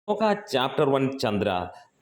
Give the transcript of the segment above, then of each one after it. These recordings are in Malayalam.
ലോക ചാപ്റ്റർ 1 ചന്ദ്ര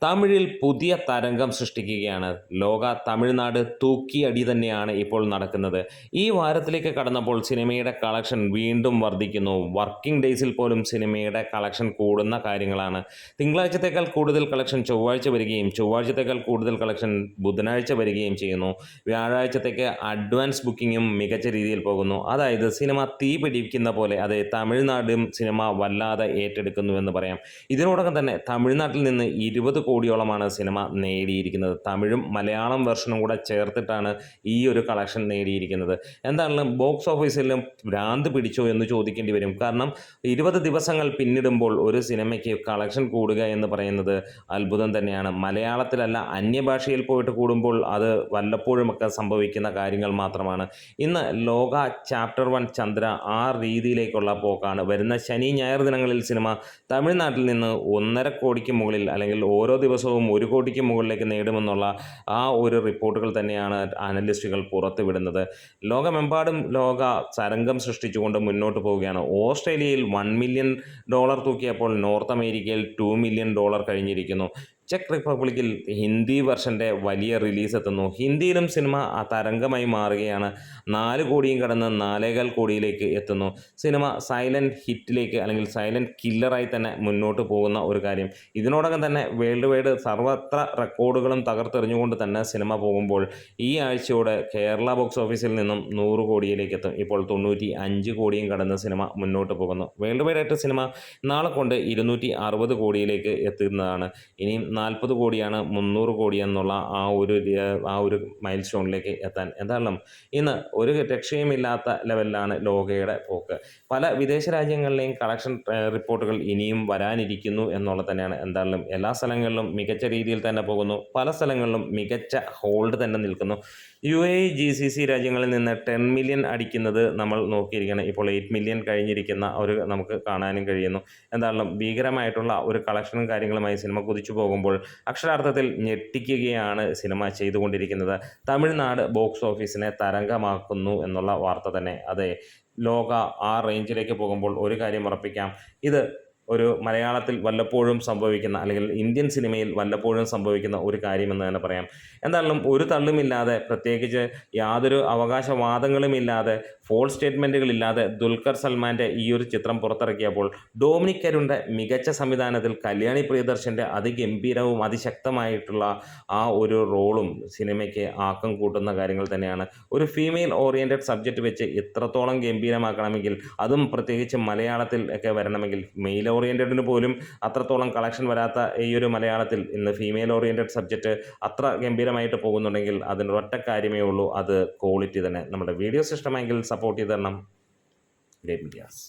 തമിഴിൽ പുതിയ തരംഗം സൃഷ്ടിക്കുകയാണ്. ലോക തമിഴ്നാട് തൂക്കിയടി തന്നെയാണ് ഇപ്പോൾ നടക്കുന്നത്. ഈ വാരത്തിലേക്ക് കടന്നപ്പോൾ സിനിമയുടെ കളക്ഷൻ വീണ്ടും വർദ്ധിക്കുന്നു. വർക്കിംഗ് ഡേയ്സിൽ പോലും സിനിമയുടെ കളക്ഷൻ കൂടുന്ന കാര്യങ്ങളാണ്. തിങ്കളാഴ്ചത്തേക്കാൾ കൂടുതൽ കളക്ഷൻ ചൊവ്വാഴ്ച വരികയും ചൊവ്വാഴ്ചത്തേക്കാൾ കൂടുതൽ കളക്ഷൻ ബുധനാഴ്ച വരികയും ചെയ്യുന്നു. വ്യാഴാഴ്ചത്തേക്ക് അഡ്വാൻസ് ബുക്കിങ്ങും മികച്ച രീതിയിൽ പോകുന്നു. അതായത് സിനിമ തീ പിടിക്കുന്ന പോലെ അതെ തമിഴ്നാടും സിനിമ വല്ലാതെ ഏറ്റെടുക്കുന്നുവെന്ന് പറയാം. ഇതിനോടകം തന്നെ തമിഴ്നാട്ടിൽ നിന്ന് 20 കോടിയോളമാണ് സിനിമ നേടിയിരിക്കുന്നത്. തമിഴും മലയാളം വെർഷനും കൂടെ ചേർത്തിട്ടാണ് ഈ ഒരു കളക്ഷൻ നേടിയിരിക്കുന്നത്. എന്താണെങ്കിലും ബോക്സ് ഓഫീസിലും ഭ്രാന്ത് പിടിച്ചോ എന്ന് ചോദിക്കേണ്ടി വരും. കാരണം 20 ദിവസങ്ങൾ പിന്നിടുമ്പോൾ ഒരു സിനിമയ്ക്ക് കളക്ഷൻ കൂടുക എന്ന് പറയുന്നത് അത്ഭുതം തന്നെയാണ്. മലയാളത്തിലല്ല അന്യഭാഷയിൽ പോയിട്ട് കൂടുമ്പോൾ അത് വല്ലപ്പോഴുമൊക്കെ സംഭവിക്കുന്ന കാര്യങ്ങൾ മാത്രമാണ്. ഇന്ന് ലോക ചാപ്റ്റർ 1 ചന്ദ്ര ആ രീതിയിലേക്കുള്ള പോക്കാണ്. വരുന്ന ശനി ഞായർ ദിനങ്ങളിൽ സിനിമ തമിഴ്നാട്ടിൽ നിന്ന് 1.5 കോടിക്ക് മുകളിൽ അല്ലെങ്കിൽ ഓരോ ദിവസവും 1 കോടിക്ക് മുകളിലേക്ക് നേടുമെന്നുള്ള ആ ഒരു റിപ്പോർട്ടുകൾ തന്നെയാണ് അനലിസ്റ്റുകൾ പുറത്തുവിടുന്നത്. ലോകമെമ്പാടും ലോക തരംഗം സൃഷ്ടിച്ചുകൊണ്ട് മുന്നോട്ട് പോവുകയാണ്. ഓസ്ട്രേലിയയിൽ $1 മില്യൺ തൂക്കിയപ്പോൾ നോർത്ത് അമേരിക്കയിൽ $2 മില്യൺ കഴിഞ്ഞിരിക്കുന്നു. ചെക്ക് റിപ്പബ്ലിക്കിൽ ഹിന്ദി വെർഷൻ്റെ വലിയ റിലീസ് എത്തുന്നു. ഹിന്ദിയിലും സിനിമ ആ തരംഗമായി മാറുകയാണ്. 4 കോടിയും കടന്ന് 4.25 കോടിയിലേക്ക് എത്തുന്നു. സിനിമ സൈലൻറ്റ് ഹിറ്റിലേക്ക് അല്ലെങ്കിൽ സൈലൻറ്റ് കില്ലറായി തന്നെ മുന്നോട്ട് പോകുന്ന ഒരു കാര്യം. ഇതിനോടകം തന്നെ വേൾഡ് വൈഡ് സർവത്ര റെക്കോർഡുകളും തകർത്തെറിഞ്ഞുകൊണ്ട് തന്നെ സിനിമ പോകുമ്പോൾ ഈ ആഴ്ചയോടെ കേരള ബോക്സ് ഓഫീസിൽ നിന്നും 100 കോടിയിലേക്ക് എത്തും. ഇപ്പോൾ 95 കോടിയും കടന്ന് സിനിമ മുന്നോട്ട് പോകുന്നു. വേൾഡ് വൈഡായിട്ട് സിനിമ നാളെ കൊണ്ട് 260 കോടിയിലേക്ക് എത്തുന്നതാണ്. ഇനിയും 40 കോടിയാണ് 300 കോടി എന്നുള്ള ആ ഒരു മൈൽ സ്റ്റോണിലേക്ക് എത്താൻ. എന്തായാലും ഇന്ന് ഒരു രക്ഷയുമില്ലാത്ത ലെവലിലാണ് ലോകയുടെ പോക്ക്. പല വിദേശ രാജ്യങ്ങളിലെയും കളക്ഷൻ റിപ്പോർട്ടുകൾ ഇനിയും വരാനിരിക്കുന്നു എന്നുള്ളത് തന്നെയാണ്. എന്തായാലും എല്ലാ സ്ഥലങ്ങളിലും മികച്ച രീതിയിൽ തന്നെ പോകുന്നു. പല സ്ഥലങ്ങളിലും മികച്ച ഹോൾഡ് തന്നെ നിൽക്കുന്നു. UAE GCC രാജ്യങ്ങളിൽ നിന്ന് 10 മില്യൺ അടിക്കുന്നത് നമ്മൾ നോക്കിയിരിക്കണം. ഇപ്പോൾ 8 മില്യൺ കഴിഞ്ഞിരിക്കുന്ന നമുക്ക് കാണാനും കഴിയുന്നു. എന്തായാലും ഭീകരമായിട്ടുള്ള ഒരു കളക്ഷനും കാര്യങ്ങളുമായി സിനിമ കുതിച്ചു പോകുമ്പോൾ അക്ഷരാർത്ഥത്തിൽ ഞെട്ടിക്കുകയാണ് സിനിമ ചെയ്തുകൊണ്ടിരിക്കുന്നത്. തമിഴ്നാട് ബോക്സ് ഓഫീസിനെ തരംഗമാക്കുന്നു എന്നുള്ള വാർത്ത തന്നെ. അതെ, ലോക ആ റേഞ്ചിലേക്ക് പോകുമ്പോൾ ഒരു കാര്യം ഉറപ്പിക്കാം, ഇത് ഒരു മലയാളത്തിൽ വല്ലപ്പോഴും സംഭവിക്കുന്ന അല്ലെങ്കിൽ ഇന്ത്യൻ സിനിമയിൽ വല്ലപ്പോഴും സംഭവിക്കുന്ന ഒരു കാര്യമെന്ന് തന്നെ പറയാം. എന്തായാലും ഒരു തള്ളുമില്ലാതെ, പ്രത്യേകിച്ച് യാതൊരു അവകാശവാദങ്ങളുമില്ലാതെ, ഫോൾ സ്റ്റേറ്റ്മെൻറ്റുകളില്ലാതെ ദുൽഖർ സൽമാൻ്റെ ഈ ഒരു ചിത്രം പുറത്തിറക്കിയപ്പോൾ ഡൊമിനിക് അരുണിൻ്റെ മികച്ച സംവിധാനത്തിൽ കല്യാണി പ്രിയദർശൻ്റെ അതിഗംഭീരവും അതിശക്തമായിട്ടുള്ള ആ ഒരു റോളും സിനിമയ്ക്ക് ആക്കം കൂട്ടുന്ന കാര്യങ്ങൾ തന്നെയാണ്. ഒരു ഫീമെയിൽ ഓറിയൻറ്റഡ് സബ്ജക്റ്റ് വെച്ച് ഇത്രത്തോളം ഗംഭീരമാക്കണമെങ്കിൽ, അതും പ്രത്യേകിച്ച് മലയാളത്തിൽ ഒക്കെ വരണമെങ്കിൽ, മെയിൽ ഓറിയൻറ്റഡിന് പോലും അത്രത്തോളം കളക്ഷൻ വരാത്ത ഈ ഒരു മലയാളത്തിൽ ഇന്ന് ഫീമെയിൽ ഓറിയൻറ്റഡ് സബ്ജക്റ്റ് അത്ര ഗംഭീരമായിട്ട് പോകുന്നുണ്ടെങ്കിൽ അതിന് ഒറ്റ കാര്യമേ ഉള്ളൂ, അത് ക്വാളിറ്റി തന്നെ. നമ്മുടെ വീഡിയോസ് ഇഷ്ടമെങ്കിൽ സപ്പോർട്ട് ചെയ്ത് തരണം. Great medias.